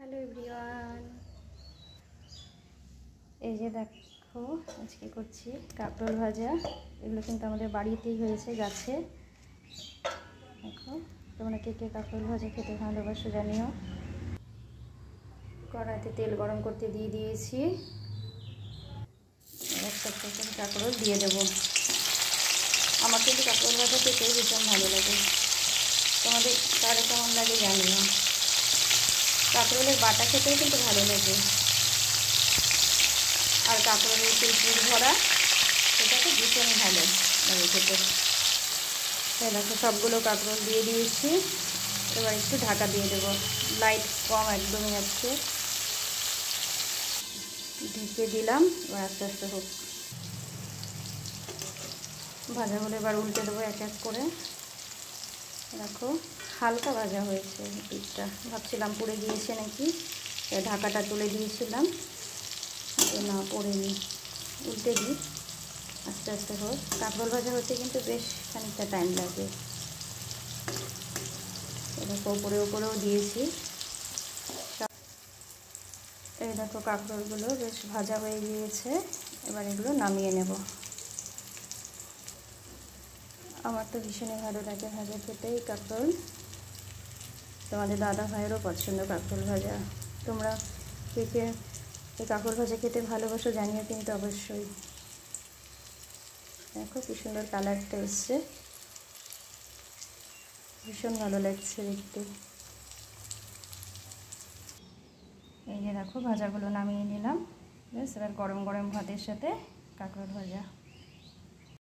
Hello everyone, এই যে দেখো আজকে করছি কাঁকরোল ভাজা। এগুলো কিন্তু আমাদের বাড়িতেই হয়েছে, গাছে। দেখো, তোমরা কে কে কাঁকরোল ভাজা খেতে ভালোবাসো জানিও। কড়াইতে তেল গরম করতে দিয়ে দিয়েছি, একটা করে কাঁকরোল দিয়ে দেবো। আমার কিন্তু কাঁকরোল ভাজা খেতে ভীষণ ভালো লাগে, তোমাদের কারে কেমন লাগে জানিও। কাঁকরোলের বাটা খেতেও কিন্তু ভালো লাগে, আর কাঁকরোলের সেই পুর ভরা সেটা তো ভীষণই ভালো লাগে খেতে। দেখো সবগুলো কাঁকরোল দিয়ে দিয়েছি, এবার একটু ঢাকা দিয়ে দেবো, লাইট কম একদমই আছে, ঢেকে দিলাম। এবার আস্তে আস্তে হোক ভাজাগুলো, এবার উল্টে দেবো এক এক করে। দেখো হালকা ভাজা হয়েছে পিঠটা, ভাবছিলাম পুড়ে গিয়েছে নাকি, ঢাকাটা তুলে দিয়েছিলাম, না পড়েনি। উল্টে দিই, আস্তে আস্তে হোক। কাঁকরোল ভাজা হতে কিন্তু বেশ খানিকটা টাইম লাগে। দেখো উপরে উপরেও দিয়েছি। এই দেখো কাঁকরোলগুলো বেশ ভাজা হয়ে গিয়েছে, এবার এগুলো নামিয়ে নেব। আমার তো ভীষণই ভালো লাগে ভাজা খেতে এই কাঁকরোল, তোমাদের দাদা ভাইয়েরও পছন্দ কাঁকরোল ভাজা। তোমরা কে কে এই কাঁকরোল ভাজা খেতে ভালোবাসো জানিও কিন্তু অবশ্যই। দেখো কি সুন্দর কালারটা এসছে, ভীষণ ভালো লাগছে দেখতে। এই যে দেখো ভাজাগুলো নামিয়ে নিলাম, বেশ। এবার গরম গরম ভাতের সাথে কাঁকরোল ভাজা।